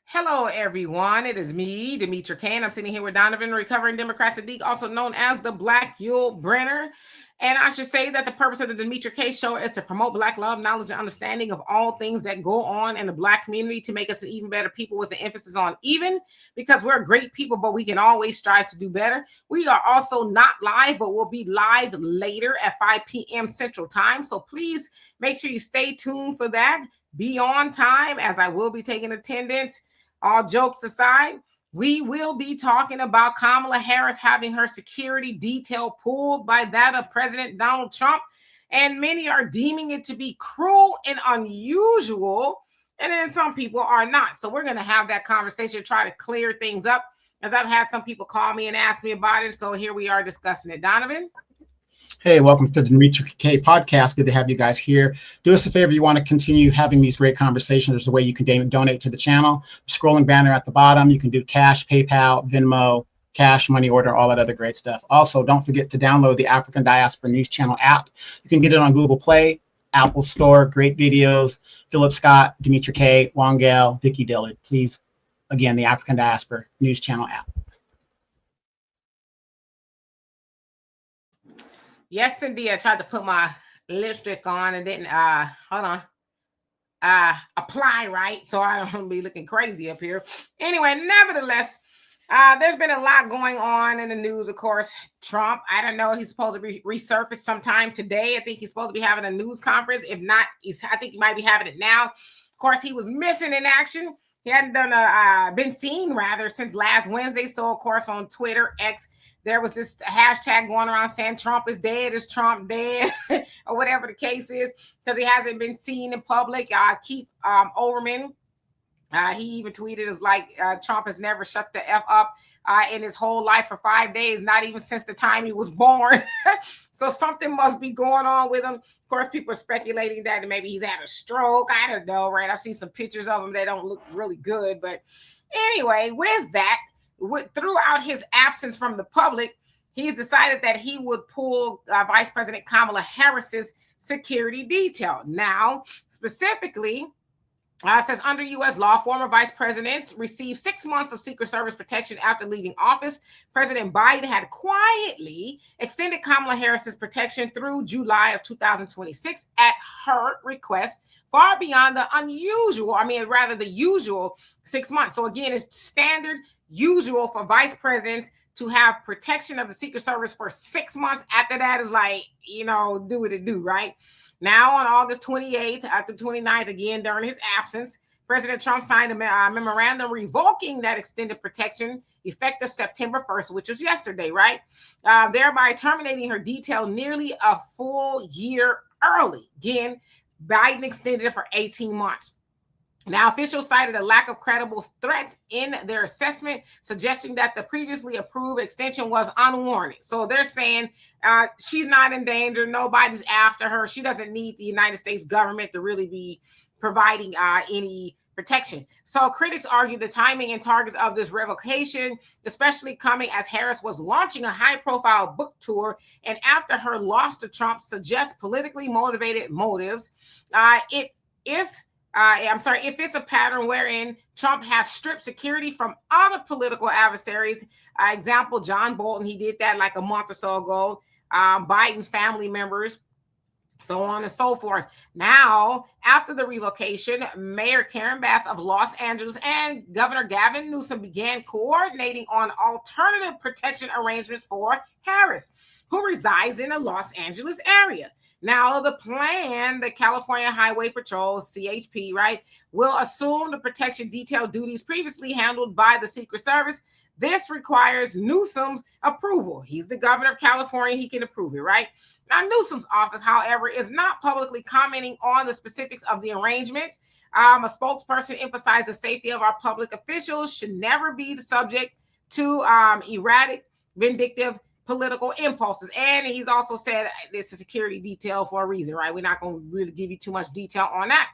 Hello, everyone. It is me, Demetra Kaye. I'm sitting here with Donovan, recovering Democrat Sadiq, also known as the Black Yule Brenner. And I should say that the purpose of the Demetra Kaye show is to promote Black love, knowledge, and understanding of all things that go on in the Black community to make us an even better people with the emphasis on even, because we're great people, but we can always strive to do better. We are also not live, but we'll be live later at 5 p.m. Central Time. So please make sure you stay tuned for that. Be on time, as I will be taking attendance. All jokes aside, we will be talking about Kamala Harris having her security detail pulled by that of President Donald Trump. And many are deeming it to be cruel and unusual. And then some people are not. So we're going to have that conversation, try to clear things up, as I've had some people call me and ask me about it. So here we are discussing it. Donovan? Hey, welcome to the Demetra Kaye podcast. Good to have you guys here. Do us a favor, you want to continue having these great conversations. There's a way you can donate to the channel. Scrolling banner at the bottom. You can do cash, PayPal, Venmo, cash, money order, all that other great stuff. Also, don't forget to download the African Diaspora News Channel app. You can get it on Google Play, Apple Store. Great videos. Philip Scott, Demetra Kaye, Wongale, Vicky Dillard. Please, again, the African Diaspora News Channel app. Yes, indeed. I tried to put my lipstick on and didn't apply right, so I don't be looking crazy up here. Anyway, nevertheless, there's been a lot going on in the news. Of course, Trump, I don't know, he's supposed to be resurfaced sometime today. I think he's supposed to be having a news conference. If not, I think he might be having it now. Of course, he was missing in action. He hadn't been seen rather since last Wednesday. So, of course, on Twitter, X, there was this hashtag going around saying Trump is dead, is Trump dead, or whatever the case is, because he hasn't been seen in public. Keith Olbermann, he even tweeted, it was like Trump has never shut the F up in his whole life for 5 days, not even since the time he was born. So something must be going on with him. Of course, people are speculating that maybe he's had a stroke. I don't know, right? I've seen some pictures of him that don't look really good. But anyway, with that, throughout his absence from the public, he's decided that he would pull Vice President Kamala Harris's security detail. Now, specifically, says under U.S. law, former vice presidents receive 6 months of Secret Service protection after leaving office. President Biden had quietly extended Kamala Harris's protection through July of 2026 at her request, far beyond the the usual 6 months. So again, it's standard usual for vice presidents to have protection of the Secret Service for 6 months. After that is like, do what it do, right? Now, on August 28th, after 29th, again, during his absence, President Trump signed a memorandum revoking that extended protection effective September 1st, which was yesterday, right? Thereby terminating her detail nearly a full year early. Again, Biden extended it for 18 months. Now, officials cited a lack of credible threats in their assessment, suggesting that the previously approved extension was unwarranted. So they're saying she's not in danger. Nobody's after her. She doesn't need the United States government to really be providing any protection. So critics argue the timing and targets of this revocation, especially coming as Harris was launching a high-profile book tour, and after her loss to Trump, suggests politically motivated motives. If it's a pattern wherein Trump has stripped security from other political adversaries, example, John Bolton, he did that like a month or so ago, Biden's family members, so on and so forth. Now, after the revocation, Mayor Karen Bass of Los Angeles and Governor Gavin Newsom began coordinating on alternative protection arrangements for Harris, who resides in the Los Angeles area. Now, the plan, the California Highway Patrol, CHP, right, will assume the protection detail duties previously handled by the Secret Service. This requires Newsom's approval. He's the governor of California. He can approve it, right? Now, Newsom's office, however, is not publicly commenting on the specifics of the arrangement. A spokesperson emphasized the safety of our public officials should never be the subject to erratic, vindictive political impulses. And he's also said this is a security detail for a reason, right? We're not going to really give you too much detail on that.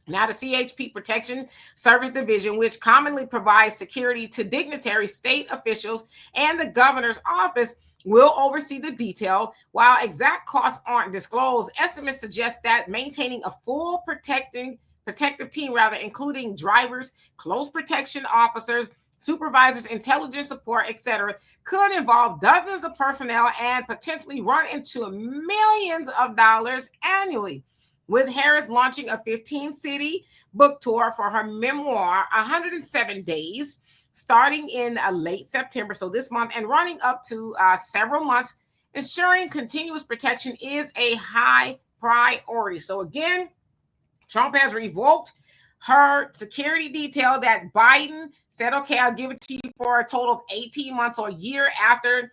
Now, the CHP Protection Service Division, which commonly provides security to dignitary state officials and the governor's office, will oversee the detail. While exact costs aren't disclosed, estimates suggest that maintaining a full protecting protective team, rather, including drivers, close protection officers, supervisors, intelligence support, etc., could involve dozens of personnel and potentially run into millions of dollars annually. With Harris launching a 15-city book tour for her memoir, 107 Days, starting in late September, so this month, and running up to several months, ensuring continuous protection is a high priority. So again, Trump has revoked her security detail that Biden said, okay, I'll give it to you for a total of 18 months or a year after,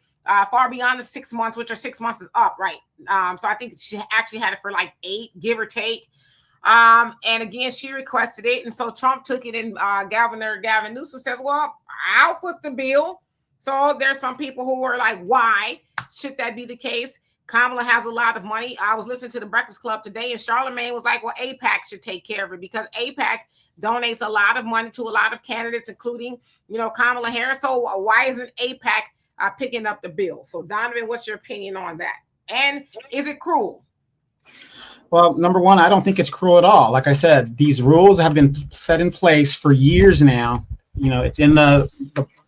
far beyond the 6 months, which are 6 months is up, right? So I think she actually had it for like 8, give or take. And again, she requested it. And so Trump took it, and Governor Gavin Newsom says, well, I'll foot the bill. So there's some people who are like, why should that be the case? Kamala has a lot of money. I was listening to the Breakfast Club today, and Charlemagne was like, well, AIPAC should take care of it because AIPAC donates a lot of money to a lot of candidates, including, Kamala Harris. So why isn't AIPAC picking up the bill? So Donovan, what's your opinion on that? And is it cruel? Well, number one, I don't think it's cruel at all. Like I said, these rules have been set in place for years now. It's in the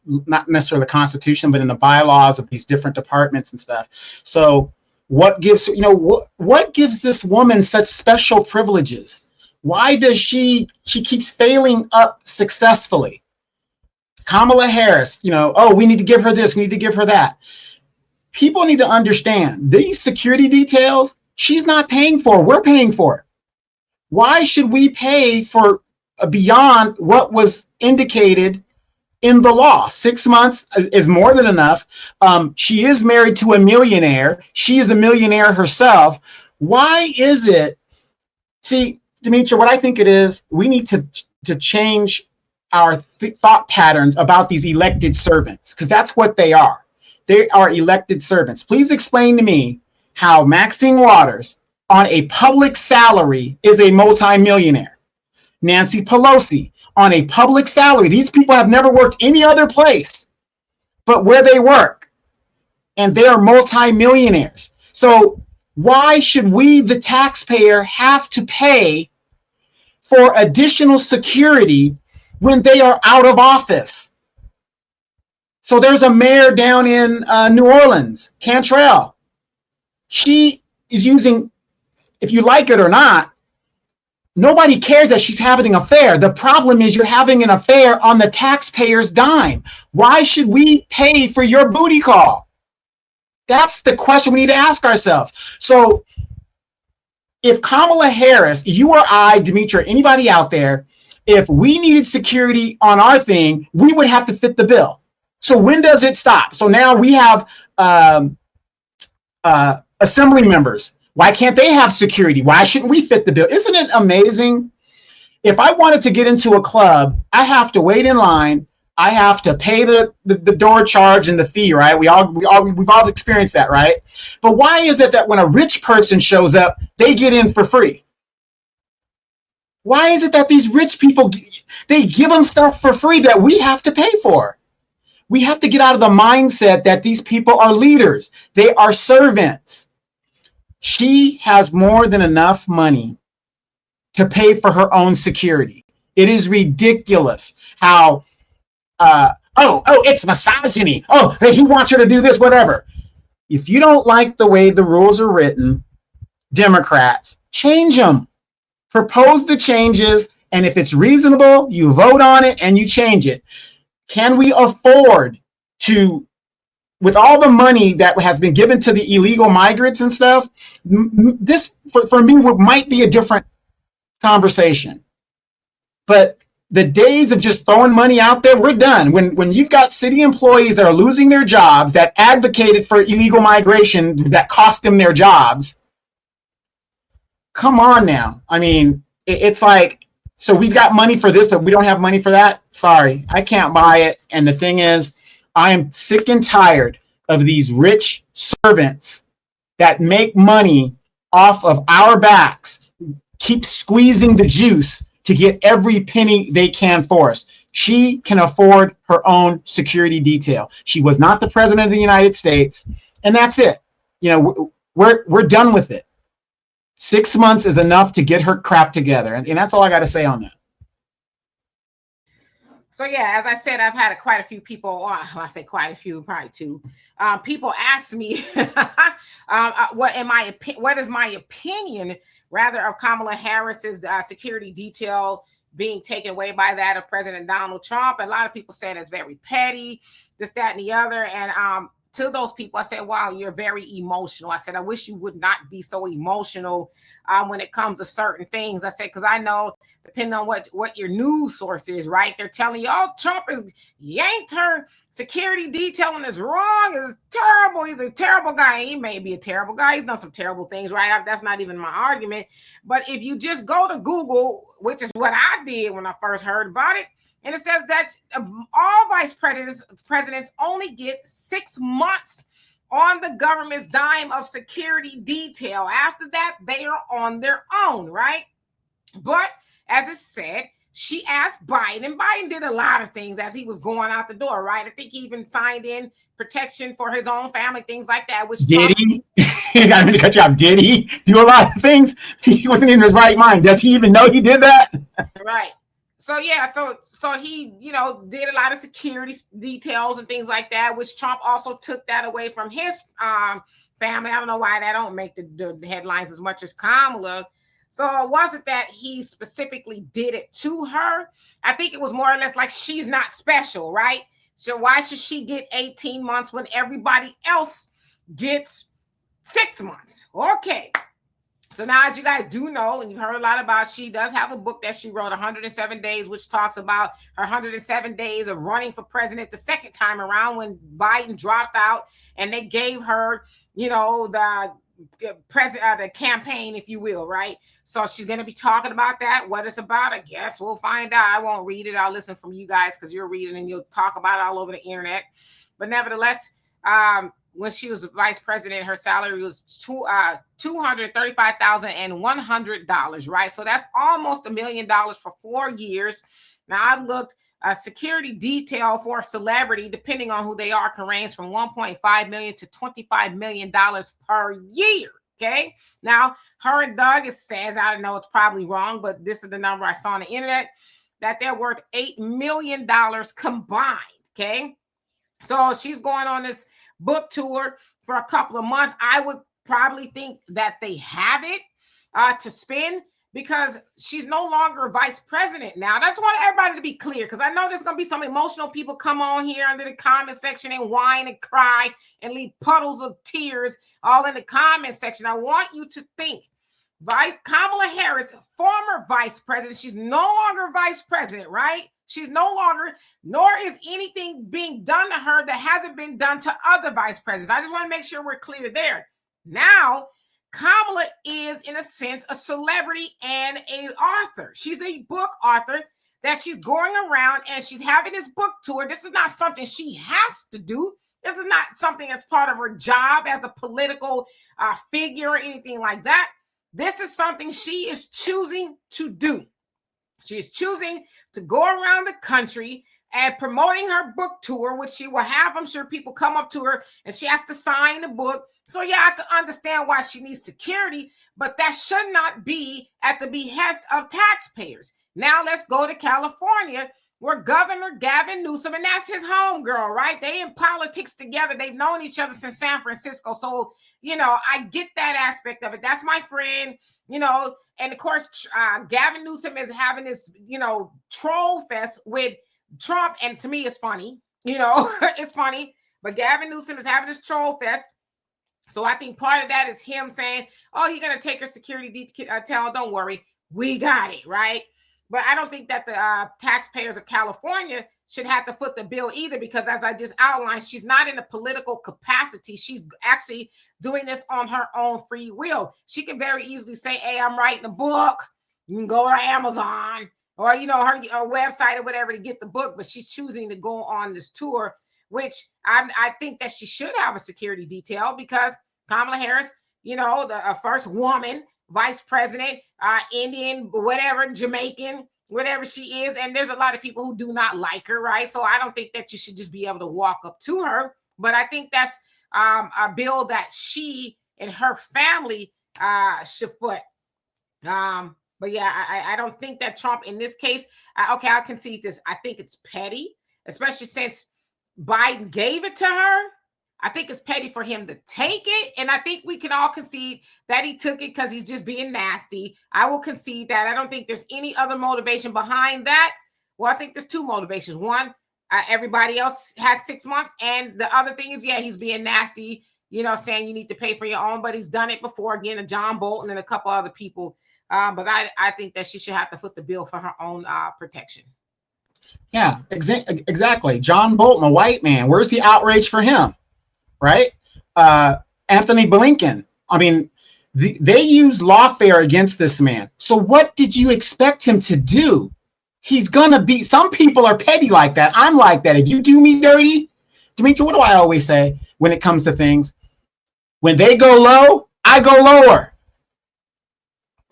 not necessarily the Constitution, but in the bylaws of these different departments and stuff. So what gives this woman such special privileges? Why does she keeps failing up successfully? Kamala Harris, we need to give her this, we need to give her that. People need to understand these security details, she's not paying for, we're paying for. Why should we pay for beyond what was indicated in the law? 6 months is more than enough. She is married to a millionaire. She is a millionaire herself. Why is it? See, Demetra, what I think it is, we need to change our thought patterns about these elected servants, because that's what they are. They are elected servants. Please explain to me how Maxine Waters on a public salary is a multimillionaire. Nancy Pelosi on a public salary. These people have never worked any other place but where they work, and they are multimillionaires. So why should we, the taxpayer, have to pay for additional security when they are out of office? So there's a mayor down in New Orleans, Cantrell. She is using, if you like it or not, nobody cares that she's having an affair. The problem is you're having an affair on the taxpayer's dime. Why should we pay for your booty call? That's the question we need to ask ourselves. So if Kamala Harris, you or I, Demetra, anybody out there, if we needed security on our thing, we would have to fit the bill. So when does it stop? So now we have assembly members. Why can't they have security? Why shouldn't we fit the bill? Isn't it amazing? If I wanted to get into a club, I have to wait in line. I have to pay the door charge and the fee, right? We've all experienced that, right? But why is it that when a rich person shows up, they get in for free? Why is it that these rich people, they give them stuff for free that we have to pay for? We have to get out of the mindset that these people are leaders. They are servants. She has more than enough money to pay for her own security. It is ridiculous how, it's misogyny. Oh, he wants her to do this, whatever. If you don't like the way the rules are written, Democrats, change them. Propose the changes, and if it's reasonable, you vote on it and you change it. Can we afford to, with all the money that has been given to the illegal migrants and stuff, this for me might be a different conversation. But the days of just throwing money out there, we're done. When you've got city employees that are losing their jobs, that advocated for illegal migration, that cost them their jobs, come on now. I mean, it's like, so we've got money for this, but we don't have money for that. Sorry, I can't buy it. And the thing is, I am sick and tired of these rich servants that make money off of our backs, keep squeezing the juice to get every penny they can for us. She can afford her own security detail. She was not the president of the United States, and that's it. We're done with it. 6 months is enough to get her crap together. And that's all I got to say on that. So yeah, as I said, I've had quite a few people. Well, I say quite a few, probably two. People ask me, what is my opinion, rather, of Kamala Harris's security detail being taken away by that of President Donald Trump. And a lot of people saying it's very petty, this, that, and the other. And to those people, I said, wow, you're very emotional. I said, I wish you would not be so emotional when it comes to certain things. I said, because I know, depending on what your news source is, right? They're telling you, oh, Trump is yanked her security detail and it's wrong. It's terrible. He's a terrible guy. He may be a terrible guy. He's done some terrible things, right? That's not even my argument. But if you just go to Google, which is what I did when I first heard about it, and it says that all vice presidents only get 6 months on the government's dime of security detail. After that, they are on their own, right? But as it said, she asked Biden. Biden did a lot of things as he was going out the door, right? I think he even signed in protection for his own family, things like that. Which did he? I mean to cut you off. Did he do a lot of things? He wasn't in his right mind. Does he even know he did that? Right. So yeah, so he, did a lot of security details and things like that, which Trump also took that away from his family. I don't know why that don't make the headlines as much as Kamala. So it wasn't that he specifically did it to her. I think it was more or less like she's not special, right? So why should she get 18 months when everybody else gets 6 months? Okay. So now, as you guys do know, and you've heard a lot about, she does have a book that she wrote, 107 Days, which talks about her 107 days of running for president the second time around when Biden dropped out and they gave her, the campaign, if you will, right? So she's going to be talking about that. What it's about, I guess we'll find out. I won't read it. I'll listen from you guys because you're reading and you'll talk about it all over the internet. But nevertheless, when she was vice president, her salary was $235,100, right? So that's almost $1 million for 4 years. Now I looked, security detail for a celebrity, depending on who they are, can range from $1.5 million to $25 million per year. Okay. Now her and Doug, it says, I don't know, it's probably wrong, but this is the number I saw on the internet, that they're worth $8 million combined. Okay. So she's going on this book tour for a couple of months. I would probably think that they have it to spend because she's no longer vice president now. That's want everybody to be clear, because I know there's going to be some emotional people come on here under the comment section and whine and cry and leave puddles of tears all in the comment section. I want you to think, Kamala Harris, former vice president, she's no longer vice president, right? She's no longer, nor is anything being done to her that hasn't been done to other vice presidents. I just want to make sure we're clear there. Now, Kamala is, in a sense, a celebrity and an author. She's a book author that she's going around and she's having this book tour. This is not something she has to do. This is not something that's part of her job as a political figure or anything like that. This is something she is choosing to do. She is choosing to go around the country and promoting her book tour, which she will have, I'm sure, people come up to her and she has to sign the book. So yeah, I can understand why she needs security, but that should not be at the behest of taxpayers. Now let's go to California, where Governor Gavin Newsom, and that's his homegirl, right? They in politics together. They've known each other since San Francisco. So, I get that aspect of it. That's my friend, and of course, Gavin Newsom is having this, troll fest with Trump. And to me, it's funny, it's funny, but Gavin Newsom is having this troll fest. So I think part of that is him saying, oh, you're going to take your security detail. Don't worry. We got it, right? But I don't think that the taxpayers of California should have to foot the bill either, because as I just outlined, she's not in a political capacity. She's actually doing this on her own free will. She can very easily say, hey, I'm writing a book. You can go to Amazon or, her website or whatever to get the book. But she's choosing to go on this tour, which I think that she should have a security detail, because Kamala Harris, the first woman vice president, Indian, whatever, Jamaican, whatever she is. And there's a lot of people who do not like her, right? So I don't think that you should just be able to walk up to her. But I think that's a bill that she and her family Shafoot. But yeah, I don't think that Trump in this case, okay, I'll concede this. I think it's petty, especially since Biden gave it to her. I think it's petty for him to take it. And I think we can all concede that he took it because he's just being nasty. I will concede that. I don't think there's any other motivation behind that. Well, I think there's two motivations. One, everybody else had 6 months. And the other thing is, yeah, he's being nasty, saying you need to pay for your own, but he's done it before, again, to John Bolton and a couple other people. But I think that she should have to foot the bill for her own protection. Yeah, exactly. John Bolton, a white man. Where's the outrage for him? Right? Anthony Blinken. I mean, they used lawfare against this man. So what did you expect him to do? He's gonna be. Some people are petty like that. I'm like that. If you do me dirty, Demetra, what do I always say when it comes to things? When they go low, I go lower.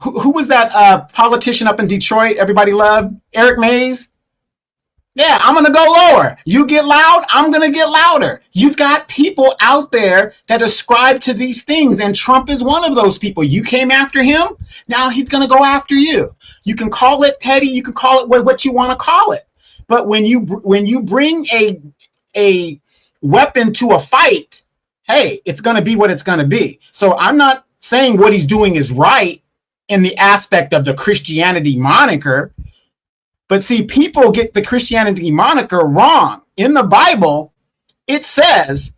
Who was that politician up in Detroit everybody loved? Eric Mays? Yeah, I'm going to go lower. You get loud, I'm going to get louder. You've got people out there that ascribe to these things, and Trump is one of those people. You came after him, now he's going to go after you. You can call it petty, you can call it what you want to call it. But when you bring a weapon to a fight, hey, it's going to be what it's going to be. So I'm not saying what he's doing is right in the aspect of the Christianity moniker. But see, people get the Christianity moniker wrong. In the Bible, it says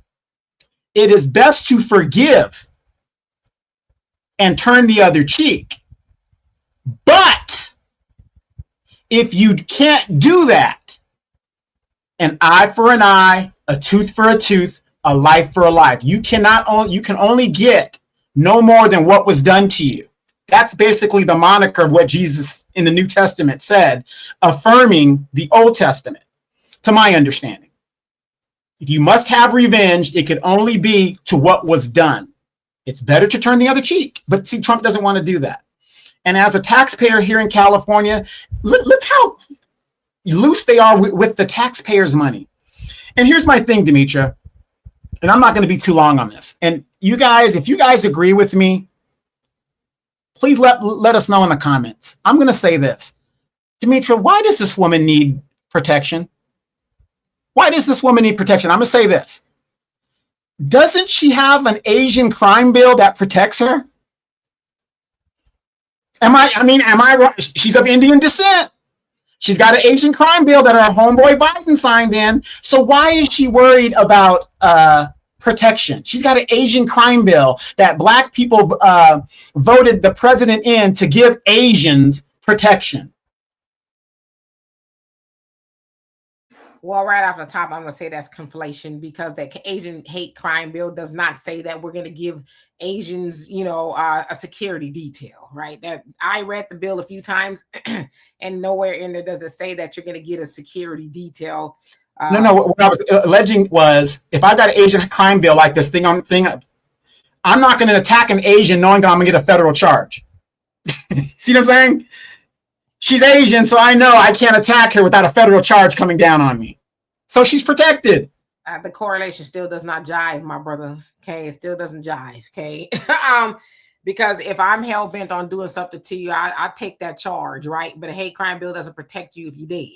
it is best to forgive and turn the other cheek. But if you can't do that, an eye for an eye, a tooth for a tooth, a life for a life. You can only get no more than what was done to you. That's basically the moniker of what Jesus in the New Testament said, affirming the Old Testament, to my understanding. If you must have revenge, it could only be to what was done. It's better to turn the other cheek. But see, Trump doesn't want to do that. And as a taxpayer here in California, look how loose they are with the taxpayers' money. And here's my thing, Demetra, and I'm not going to be too long on this. And you guys, if you guys agree with me, please let us know in the comments. I'm going to say this. Demetra, why does this woman need protection? Why does this woman need protection? I'm going to say this. Doesn't she have an Asian crime bill that protects her? Am I wrong? She's of Indian descent. She's got an Asian crime bill that her homeboy Biden signed in. So why is she worried about protection? She's got an Asian crime bill that black people voted the president in to give Asians protection. Well, right off the top, I'm going to say that's conflation, because the Asian hate crime bill does not say that we're going to give Asians, a security detail, right? That I read the bill a few times and nowhere in there does it say that you're going to get a security detail. No. What I was alleging was, if I've got an Asian crime bill like this thing, I'm not going to attack an Asian knowing that I'm going to get a federal charge. See what I'm saying? She's Asian, so I know I can't attack her without a federal charge coming down on me. So she's protected. The correlation still does not jive, my brother. Okay, it still doesn't jive. Okay, because if I'm hell bent on doing something to you, I take that charge, right? But a hate crime bill doesn't protect you if you did.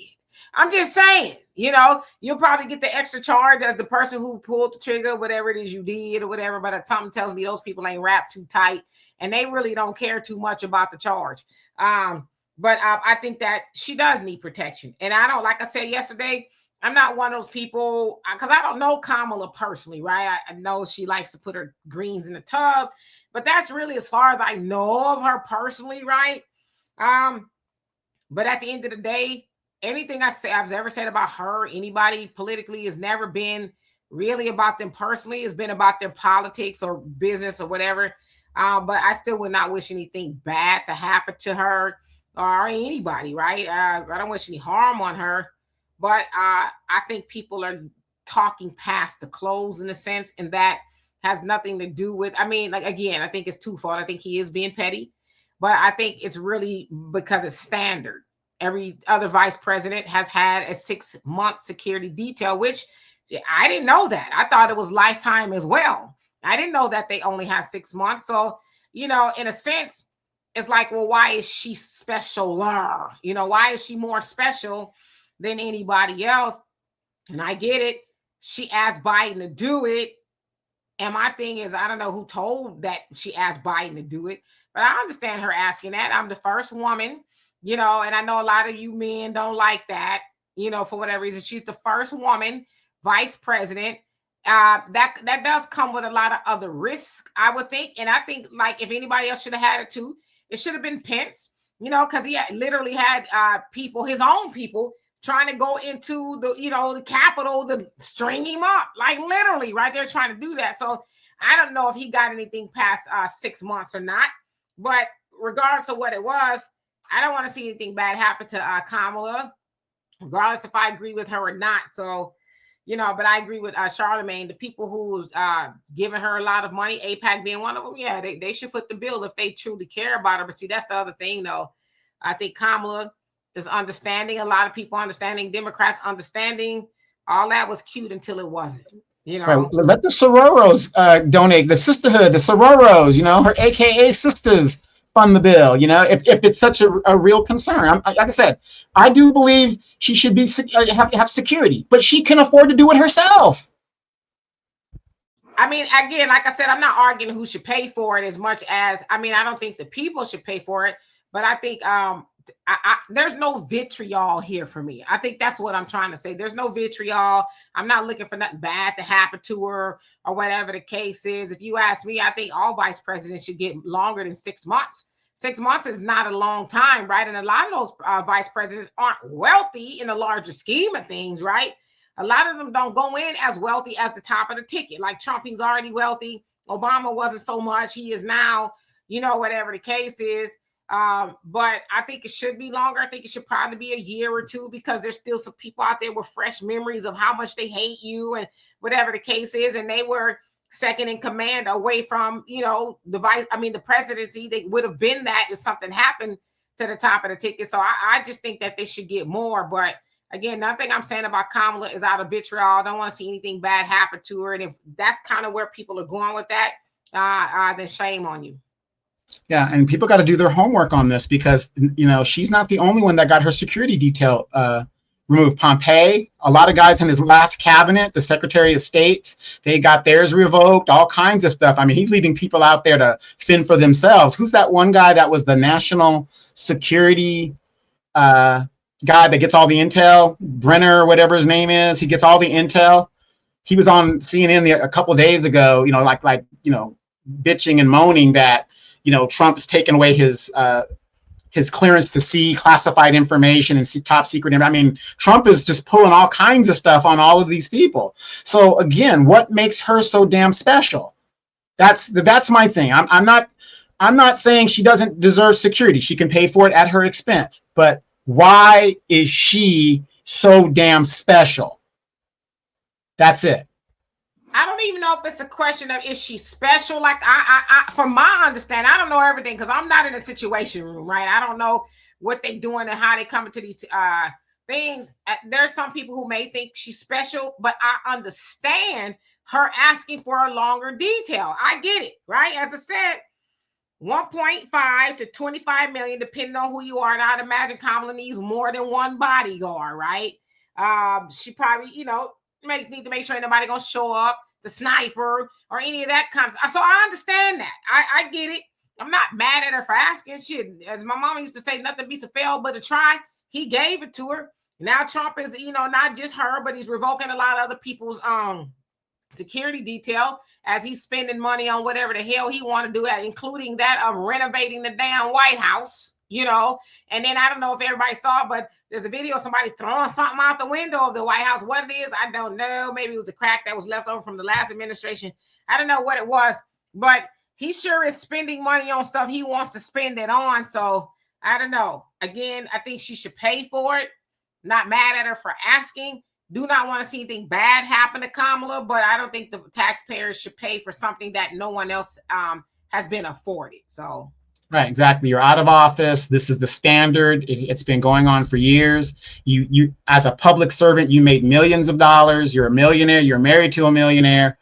I'm just saying, you'll probably get the extra charge as the person who pulled the trigger, whatever it is you did or whatever. But something tells me those people ain't wrapped too tight and they really don't care too much about the charge. But I think that she does need protection. And I don't, like I said yesterday, I'm not one of those people, because I don't know Kamala personally, right? I know she likes to put her greens in the tub, but that's really as far as I know of her personally, right? But at the end of the day, anything I've ever said about her, anybody politically, has never been really about them personally. It's been about their politics or business or whatever. But I still would not wish anything bad to happen to her or anybody, right? I don't wish any harm on her, but I think people are talking past the clothes in a sense, and that has nothing to do with, again, I think it's twofold. I think he is being petty, but I think it's really because it's standard. Every other vice president has had a 6-month security detail, which I didn't know that. I thought it was lifetime as well. I didn't know that they only had 6 months. So in a sense, it's like, well, why is she specialer? Why is she more special than anybody else? And I get it. She asked Biden to do it. And my thing is, I don't know who told that she asked Biden to do it, but I understand her asking that. I'm the first woman, and I know a lot of you men don't like that, for whatever reason. She's the first woman vice president. That does come with a lot of other risk, I would think. And I think, like, if anybody else should have had it too, it should have been Pence, because he literally had people, his own people, trying to go into the Capitol to string him up, like literally right there trying to do that. So I don't know if he got anything past 6 months or not, but regardless of what it was, I don't want to see anything bad happen to Kamala, regardless if I agree with her or not. So, but I agree with Charlemagne, the people who's giving her a lot of money, AIPAC being one of them, yeah, they should foot the bill if they truly care about her. But see, that's the other thing, though. I think Kamala is understanding, a lot of people understanding, Democrats understanding. All that was cute until it wasn't, Right. Let the sororos donate, the sisterhood, the sororos, her AKA sisters fund the bill, if it's such a real concern. Like I said, I do believe she should be have security, but she can afford to do it herself. I mean, again, like I said, I'm not arguing who should pay for it as much as, I don't think the people should pay for it, but I think there's no vitriol here for me. I think that's what I'm trying to say. There's no vitriol. I'm not looking for nothing bad to happen to her or whatever the case is. If you ask me, I think all vice presidents should get longer than 6 months. 6 months is not a long time, right? And a lot of those vice presidents aren't wealthy in the larger scheme of things, right? A lot of them don't go in as wealthy as the top of the ticket. Like Trump, he's already wealthy. Obama wasn't so much. He is now, whatever the case is. But I think it should be longer. I think it should probably be a year or two, because there's still some people out there with fresh memories of how much they hate you and whatever the case is. And they were second in command away from, the presidency. They would have been that if something happened to the top of the ticket. So I just think that they should get more. But again, nothing I'm saying about Kamala is out of vitriol. I don't want to see anything bad happen to her. And if that's kind of where people are going with that, then shame on you. Yeah, and people got to do their homework on this, because she's not the only one that got her security detail removed. Pompeo, a lot of guys in his last cabinet, the Secretary of States, they got theirs revoked, all kinds of stuff. He's leaving people out there to fend for themselves. Who's that one guy that was the national security guy that gets all the intel? Brenner, whatever his name is, he gets all the intel. He was on CNN a couple of days ago, bitching and moaning that Trump's taken away his clearance to see classified information and see top secret. Trump is just pulling all kinds of stuff on all of these people. So again, what makes her so damn special? That's my thing. I'm not saying she doesn't deserve security. She can pay for it at her expense. But why is she so damn special? That's it. I don't even know if it's a question of, is she special? Like, I from my understanding, I don't know everything, because I'm not in a situation room, right? I don't know what they're doing and how they come to these things. There's some people who may think she's special, but I understand her asking for a longer detail. I get it, right? As I said, 1.5 to 25 million, depending on who you are. And I'd imagine Kamala needs more than one bodyguard, right? She probably, need to make sure ain't nobody gonna show up, the sniper or any of that comes. So I understand that. I get it. I'm not mad at her for asking. Shit, as my mama used to say, nothing beats a fail but a try. He gave it to her. Now Trump is, not just her, but he's revoking a lot of other people's security detail as he's spending money on whatever the hell he want to do, including that of renovating the damn White House. And then I don't know if everybody saw, but there's a video of somebody throwing something out the window of the White House. What it is, I don't know. Maybe it was a crack that was left over from the last administration. I don't know what it was, but he sure is spending money on stuff he wants to spend it on. So I don't know. Again, I think she should pay for it. Not mad at her for asking. Do not want to see anything bad happen to Kamala, but I don't think the taxpayers should pay for something that no one else has been afforded. So. Right, exactly. You're out of office. This is the standard. It's been going on for years. You, as a public servant, you made millions of dollars. You're a millionaire. You're married to a millionaire.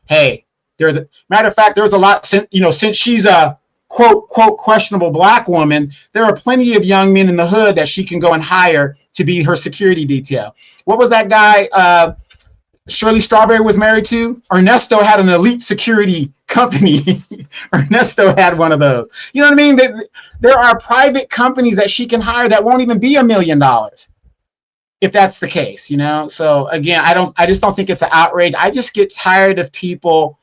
Hey, matter of fact, there's a lot since she's a quote questionable black woman, there are plenty of young men in the hood that she can go and hire to be her security detail. What was that guy Shirley Strawberry was married to? Ernesto had an elite security company. Ernesto had one of those. You know what I mean? There are private companies that she can hire that won't even be $1 million if that's the case, you know? So again, I just don't think it's an outrage. I just get tired of people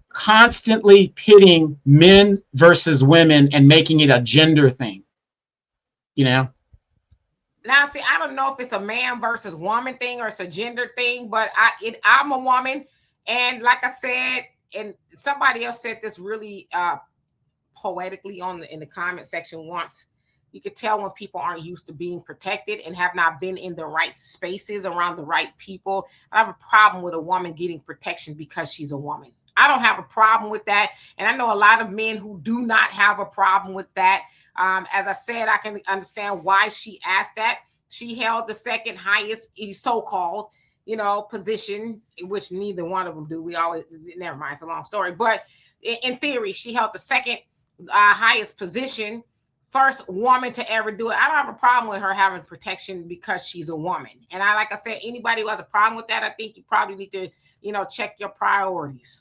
constantly pitting men versus women and making it a gender thing, you know? Now, see, I don't know if it's a man versus woman thing or it's a gender thing, but I'm a woman. And like I said, and somebody else said this really poetically in the comment section once, you could tell when people aren't used to being protected and have not been in the right spaces around the right people. I have a problem with a woman getting protection because she's a woman. I don't have a problem with that. And I know a lot of men who do not have a problem with that. As I said, I can understand why she asked that. She held the second highest so-called, position, which neither one of them do. Never mind, it's a long story. But in theory, she held the second highest position, first woman to ever do it. I don't have a problem with her having protection because she's a woman. And like I said, anybody who has a problem with that, I think you probably need to, check your priorities.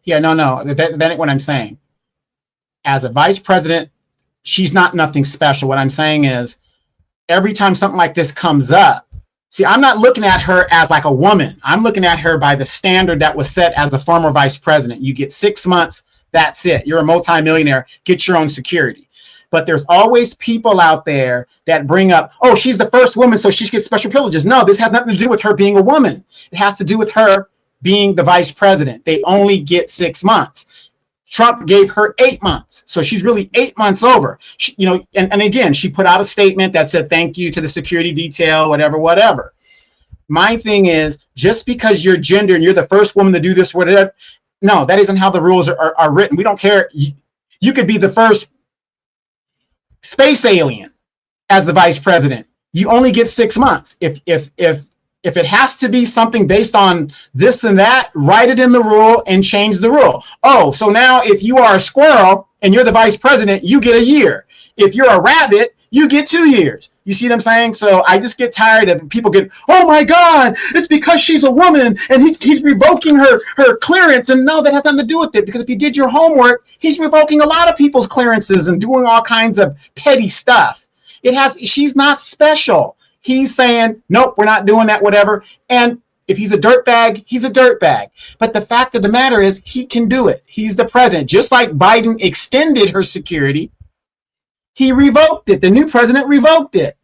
Yeah, no. That ain't what I'm saying. As a vice president, she's not nothing special. What I'm saying is every time something like this comes up, see, I'm not looking at her as like a woman. I'm looking at her by the standard that was set as the former vice president. You get 6 months, that's it. You're a multimillionaire, get your own security. But there's always people out there that bring up, oh, she's the first woman, so she gets special privileges. No, this has nothing to do with her being a woman. It has to do with her being the vice president. They only get 6 months. Trump gave her 8 months. So she's really 8 months over. And again, she put out a statement that said, thank you to the security detail, whatever. My thing is, just because you're gender and you're the first woman to do this, whatever, no, that isn't how the rules are written. We don't care. You could be the first space alien as the vice president. You only get 6 months. If it has to be something based on this and that, write it in the rule and change the rule. Oh, so now if you are a squirrel and you're the vice president, you get a year. If you're a rabbit, you get 2 years. You see what I'm saying? So I just get tired of people oh my God, it's because she's a woman and he's revoking her clearance. And no, that has nothing to do with it. Because if you did your homework, he's revoking a lot of people's clearances and doing all kinds of petty stuff. She's not special. He's saying, nope, we're not doing that, whatever. And if he's a dirtbag, he's a dirtbag. But the fact of the matter is he can do it. He's the president. Just like Biden extended her security, he revoked it. The new president revoked it.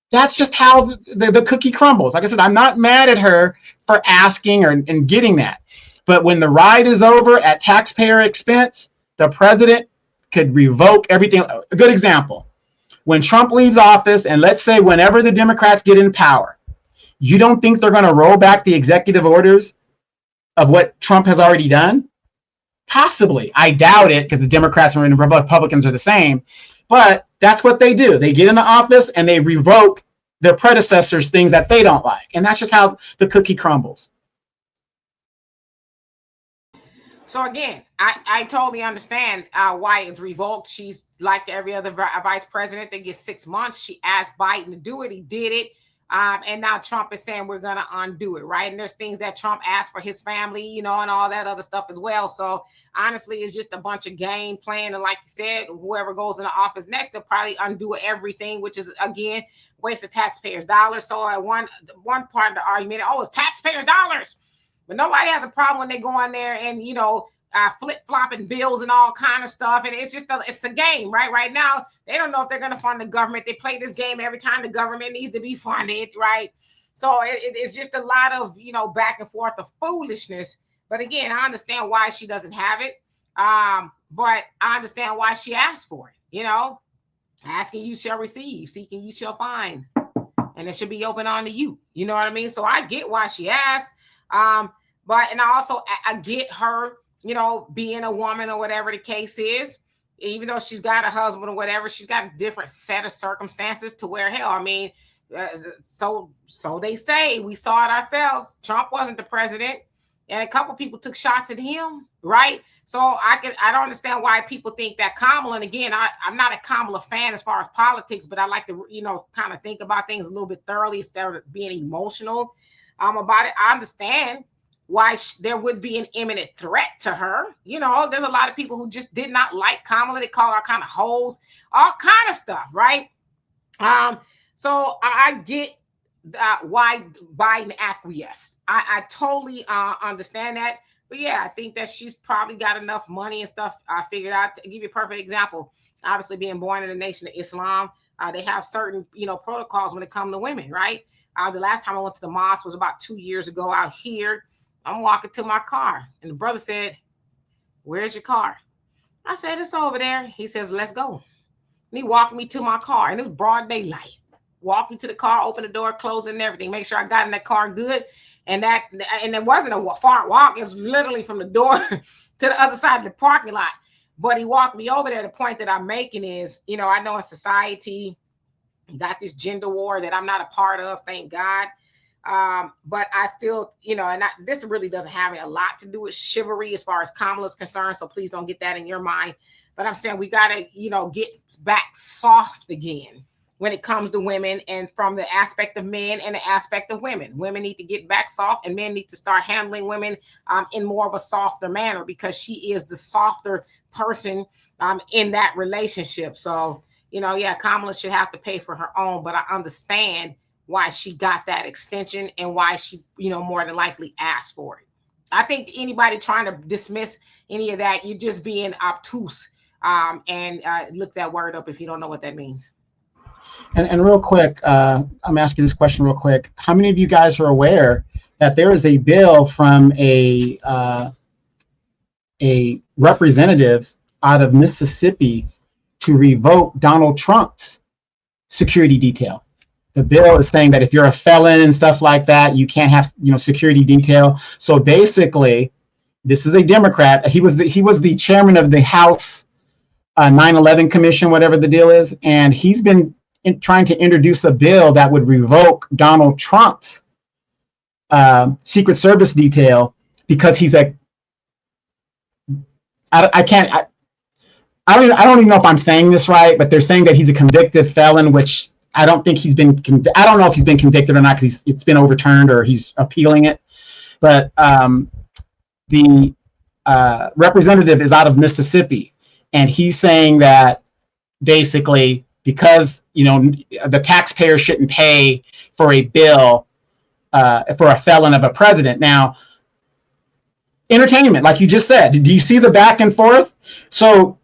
That's just how the cookie crumbles. Like I said, I'm not mad at her for asking and getting that. But when the ride is over at taxpayer expense, the president could revoke everything. A good example. When Trump leaves office, and let's say whenever the Democrats get in power, you don't think they're going to roll back the executive orders of what Trump has already done? Possibly. I doubt it, because the Democrats and the Republicans are the same. But that's what they do. They get into office and they revoke their predecessors' things that they don't like. And that's just how the cookie crumbles. So again, I totally understand why it's revoked. She's like every other vice president. They get 6 months. She asked Biden to do it. He did it. And now Trump is saying we're going to undo it, right? And there's things that Trump asked for his family, and all that other stuff as well. So honestly, it's just a bunch of game playing. And like you said, whoever goes into office next, they'll probably undo everything, which is, again, waste of taxpayers' dollars. So at one part of the argument, it's taxpayers' dollars. But nobody has a problem when they go on there and, flip-flopping bills and all kind of stuff. And it's just it's a game, right? Right now, they don't know if they're going to fund the government. They play this game every time the government needs to be funded, right? So it's just a lot of, back and forth of foolishness. But again, I understand why she doesn't have it. But I understand why she asked for it, Asking you shall receive, seeking you shall find. And it should be open onto you. You know what I mean? So I get why she asked. And I also I get her, being a woman or whatever the case is, even though she's got a husband or whatever, she's got a different set of circumstances to where, hell, I mean, so they say, we saw it ourselves. Trump wasn't the president. and a couple people took shots at him, right? So I don't understand why people think that Kamala, and again, I'm not a Kamala fan as far as politics, but I like to, kind of think about things a little bit thoroughly instead of being emotional about it. I understand why there would be an imminent threat to her. There's a lot of people who just did not like Kamala. They call her kind of hoes, all kind of stuff, right? So I get why Biden acquiesced. I totally understand that. But yeah, I think that she's probably got enough money and stuff figured out. To give you a perfect example, obviously being born in the nation of Islam, they have certain, protocols when it comes to women, right? The last time I went to the mosque was about 2 years ago out here. I'm walking to my car, and the brother said, "Where's your car?" I said, "It's over there." He says, "Let's go." And he walked me to my car, and it was broad daylight. Walked me to the car, opened the door, closed it and everything, make sure I got in that car good. And it wasn't a far walk. It was literally from the door to the other side of the parking lot. But he walked me over there. The point that I'm making is, I know in society, you got this gender war that I'm not a part of, thank God. But I still, this really doesn't have a lot to do with chivalry as far as Kamala's concerned. So please don't get that in your mind. But I'm saying we got to, get back soft again when it comes to women, and from the aspect of men and the aspect of women. Women need to get back soft, and men need to start handling women in more of a softer manner, because she is the softer person in that relationship. So, Kamala should have to pay for her own, but I understand why she got that extension and why she, more than likely asked for it. I think anybody trying to dismiss any of that, you're just being obtuse. And look that word up if you don't know what that means. And real quick, I'm asking this question real quick. How many of you guys are aware that there is a bill from a representative out of Mississippi to revoke Donald Trump's security detail? The bill is saying that if you're a felon and stuff like that, you can't have, security detail. So basically, this is a Democrat. He was the chairman of the House 9/11 Commission, whatever the deal is, and he's been trying to introduce a bill that would revoke Donald Trump's Secret Service detail because he's I don't even know if I'm saying this right, but they're saying that he's a convicted felon, which I don't think he's been. I don't know if he's been convicted or not because it's been overturned or he's appealing it. But the representative is out of Mississippi, and he's saying that basically, because the taxpayer shouldn't pay for a bill for a felon of a president. Now, entertainment, like you just said, do you see the back and forth? So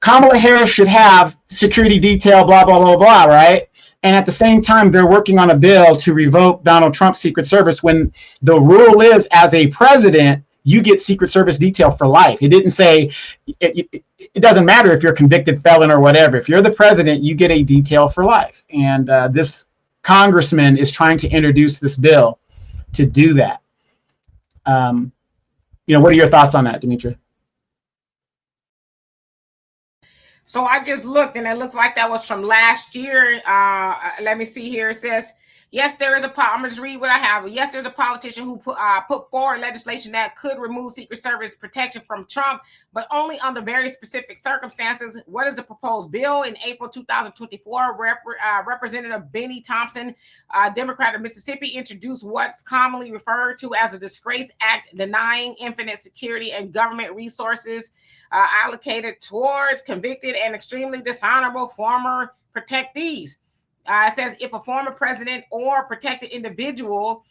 Kamala Harris should have security detail, blah, blah, blah, blah, right? And at the same time, they're working on a bill to revoke Donald Trump's Secret Service when the rule is, as a president, you get Secret Service detail for life. It didn't say, it doesn't matter if you're a convicted felon or whatever. If you're the president, you get a detail for life. And this congressman is trying to introduce this bill to do that. What are your thoughts on that, Demetra? So I just looked, and it looks like that was from last year. Let me see here. It says, yes, there is I'm going to just read what I have. Yes, there's a politician who put forward legislation that could remove Secret Service protection from Trump, but only under very specific circumstances. What is the proposed bill? In April 2024, Representative Benny Thompson, Democrat of Mississippi, introduced what's commonly referred to as a disgrace act, denying infinite security and government resources allocated towards convicted and extremely dishonorable former protectees. It says if a former president or protected individual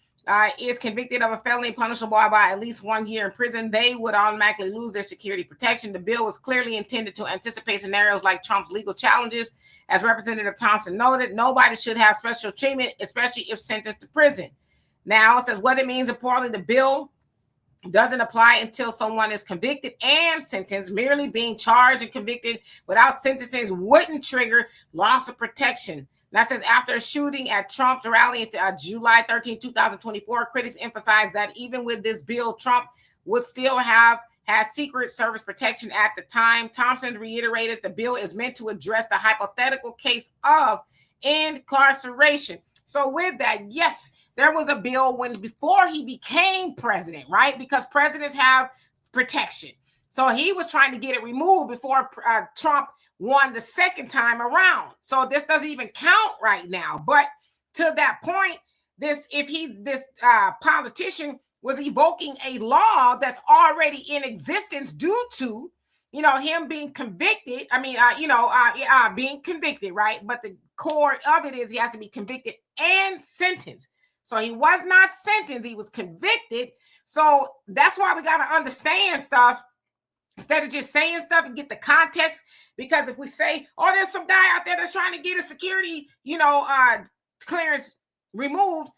is convicted of a felony punishable by at least 1 year in prison, they would automatically lose their security protection. The bill was clearly intended to anticipate scenarios like Trump's legal challenges. As Representative Thompson noted, nobody should have special treatment, especially if sentenced to prison. Now, it says what it means importantly, the bill doesn't apply until someone is convicted and sentenced. Merely being charged and convicted without sentencing wouldn't trigger loss of protection. That says after a shooting at Trump's rally July 13, 2024, critics emphasized that even with this bill, Trump would still have had Secret Service protection at the time. Thompson reiterated the bill is meant to address the hypothetical case of incarceration. So with that, yes, there was a bill before he became president, right? Because presidents have protection. So he was trying to get it removed before Trump won the second time around. So this doesn't even count right now. But to that point, this politician was evoking a law that's already in existence due to, him being convicted. I mean, being convicted, right? But the core of it is he has to be convicted and sentenced. So he was not sentenced, he was convicted. So that's why we got to understand stuff instead of just saying stuff and get the context. Because if we say, oh, there's some guy out there that's trying to get a security, clearance removed,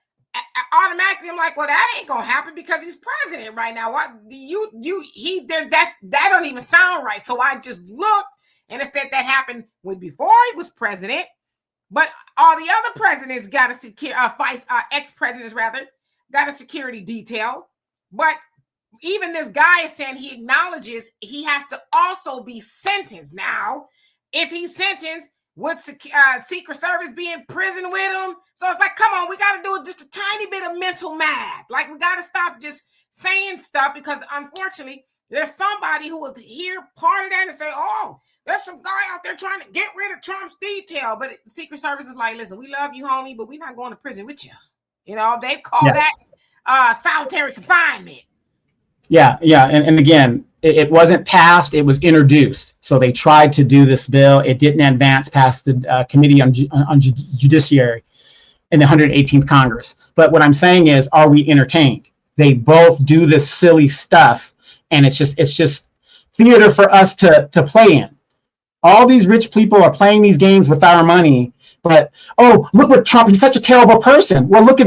automatically I'm like, well, that ain't gonna happen because he's president right now. What that don't even sound right. So I just looked and it said that happened before he was president, but all the other presidents got a ex-presidents rather got a security detail. But even this guy is saying he acknowledges he has to also be sentenced. Now, if he's sentenced, would Secret Service be in prison with him? So it's like, come on, we got to do just a tiny bit of mental math. Like, we got to stop just saying stuff, because unfortunately, there's somebody who will hear part of that and say, oh, there's some guy out there trying to get rid of Trump's detail. But Secret Service is like, listen, we love you, homie, but we're not going to prison with you. They call that solitary confinement. Yeah. And again, it wasn't passed, it was introduced. So they tried to do this bill. It didn't advance past the Committee on Judiciary in the 118th Congress. But what I'm saying is, are we entertained? They both do this silly stuff, and it's just theater for us to play in. All these rich people are playing these games with our money. But, oh, look what Trump, he's such a terrible person. Well, look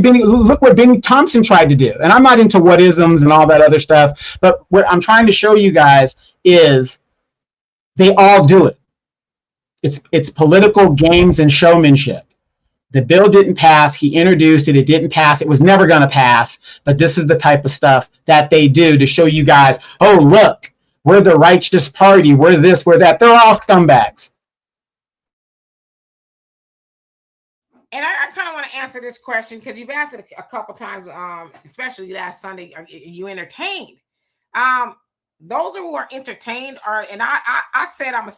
what Benny Thompson tried to do. And I'm not into what-isms and all that other stuff. But what I'm trying to show you guys is they all do it. It's political games and showmanship. The bill didn't pass. He introduced it. It didn't pass. It was never going to pass. But this is the type of stuff that they do to show you guys, oh, look, we're the righteous party. We're this, we're that. They're all scumbags. And I kind of want to answer this question because you've asked it a couple times, especially last Sunday. Are you entertained? Those who are entertained are, and I said I'm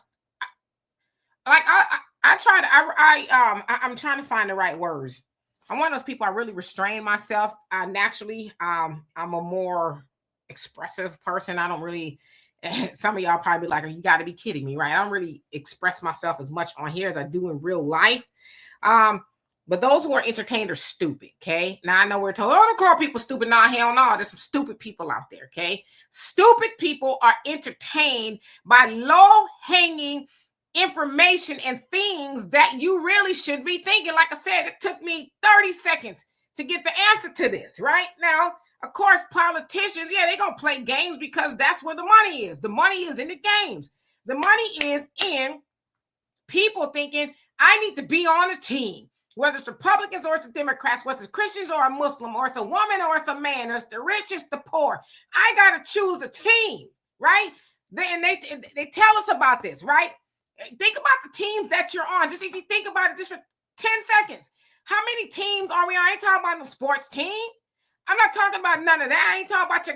trying to find the right words. I'm one of those people. I really restrain myself. Naturally, I'm a more expressive person. I don't really. Some of y'all probably be like, "You got to be kidding me, right?" I don't really express myself as much on here as I do in real life. But those who are entertained are stupid, okay? Now, I know we're told, oh, don't call people stupid. Nah, hell no. There's some stupid people out there, okay? Stupid people are entertained by low-hanging information and things that you really should be thinking. Like I said, it took me 30 seconds to get the answer to this, right? Now, of course, politicians, they're going to play games because that's where the money is. The money is in the games. The money is in people thinking, I need to be on a team. Whether it's Republicans or it's Democrats, whether it's Christians or a Muslim, or it's a woman or it's a man, or it's the rich, it's the poor. I got to choose a team, right? They tell us about this, right? Think about the teams that you're on. Just if you think about it just for 10 seconds. How many teams are we on? I ain't talking about no sports team. I'm not talking about none of that. I ain't talking about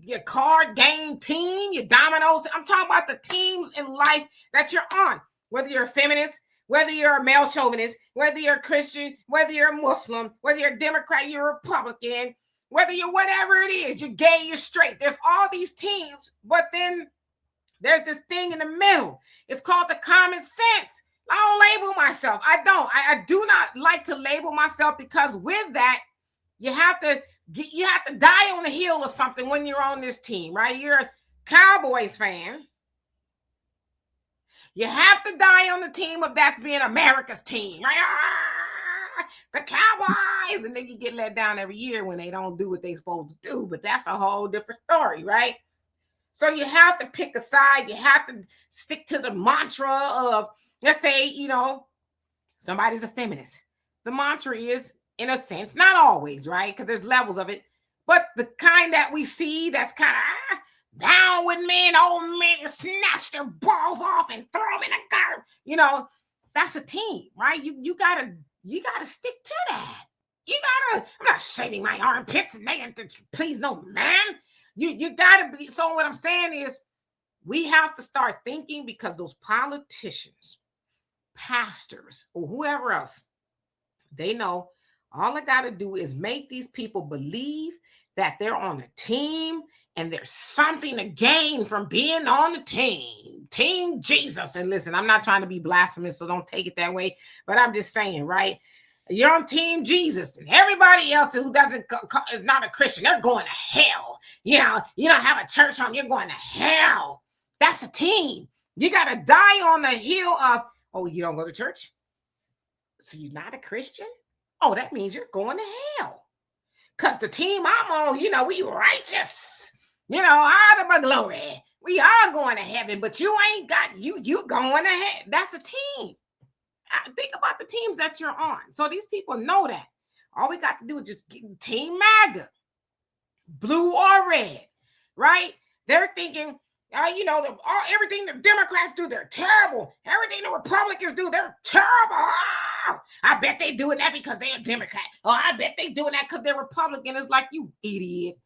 your card game team, your dominoes. I'm talking about the teams in life that you're on. Whether you're a feminist, whether you're a male chauvinist, whether you're a Christian, whether you're a Muslim, whether you're a Democrat, you're a Republican, whether you're whatever it is, you're gay, you're straight. There's all these teams, but then there's this thing in the middle. It's called the common sense. I don't label myself. I don't. I do not like to label myself, because with that, you have to die on the hill or something when you're on this team, right? You're a Cowboys fan. You have to die on the team of that being America's team, right? The Cowboys, and then you get let down every year when they don't do what they're supposed to do. But that's a whole different story, right? So you have to pick a side. You have to stick to the mantra of, let's say, somebody's a feminist. The mantra is, in a sense, not always, right? Because there's levels of it. But the kind that we see that's kind of down with men, old men snatch their balls off and throw them in a garbage. That's a team, right? You gotta stick to that. I'm not shaving my armpits, please, no, man. You gotta be. So what I'm saying is, we have to start thinking, because those politicians, pastors, or whoever else, they know all I got to do is make these people believe that they're on a team and there's something to gain from being on the team. Team Jesus. And listen, I'm not trying to be blasphemous, so don't take it that way. But I'm just saying, right? You're on Team Jesus, and everybody else who is not a Christian, they're going to hell. You don't have a church home, you're going to hell. That's a team. You got to die on the hill of, oh, you don't go to church? So you're not a Christian? Oh, that means you're going to hell. Because the team I'm on, we righteous. Out of my glory. We are going to heaven, but you ain't got, you going to hell. That's a team. Think about the teams that you're on. So these people know that. All we got to do is just get Team MAGA, blue or red, right? They're thinking, everything the Democrats do, they're terrible. Everything the Republicans do, they're terrible. Oh, I bet they doing that because they're a Democrat. Oh, I bet they doing that because they're Republican. It's like, you idiot.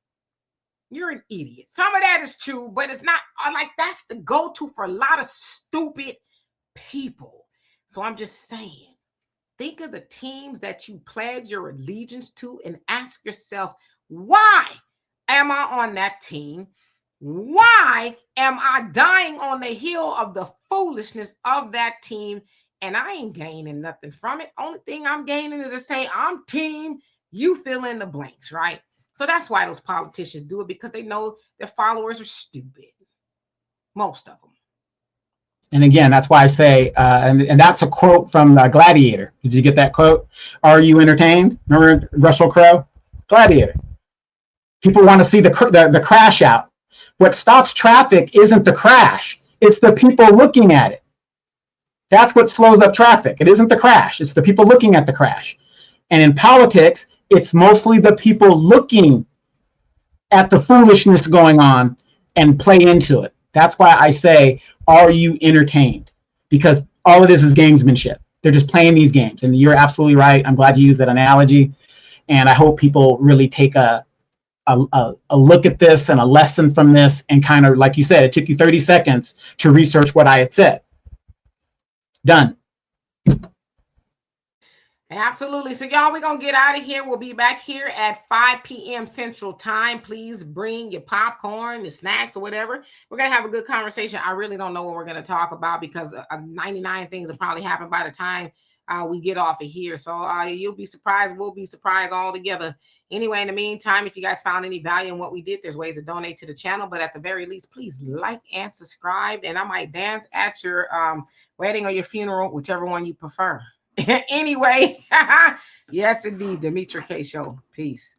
You're an idiot. Some of that is true, but it's not like that's the go-to for a lot of stupid people. So I'm just saying, think of the teams that you pledge your allegiance to and ask yourself, why am I on that team? Why am I dying on the hill of the foolishness of that team? And I ain't gaining nothing from it. Only thing I'm gaining is to say, I'm team, you fill in the blanks, right? So that's why those politicians do it, because they know their followers are stupid. Most of them. And again, that's why I say, and that's a quote from Gladiator. Did you get that quote? Are you entertained? Remember Russell Crowe? Gladiator. People want to see the crash out. What stops traffic isn't the crash. It's the people looking at it. That's what slows up traffic. It isn't the crash. It's the people looking at the crash. And in politics, it's mostly the people looking at the foolishness going on and play into it. That's why I say, are you entertained? Because all it is gamesmanship. They're just playing these games. And you're absolutely right. I'm glad you used that analogy. And I hope people really take a look at this and a lesson from this, and kind of, like you said, it took you 30 seconds to research what I had said. Done. Absolutely. So y'all, we're going to get out of here. We'll be back here at 5 p.m. Central Time. Please bring your popcorn, your snacks, or whatever. We're going to have a good conversation. I really don't know what we're going to talk about, because 99 things will probably happen by the time we get off of here. So you'll be surprised. We'll be surprised all together. Anyway, in the meantime, if you guys found any value in what we did, there's ways to donate to the channel. But at the very least, please like and subscribe. And I might dance at your wedding or your funeral, whichever one you prefer. Anyway, yes, indeed. Demetra K Show. Peace.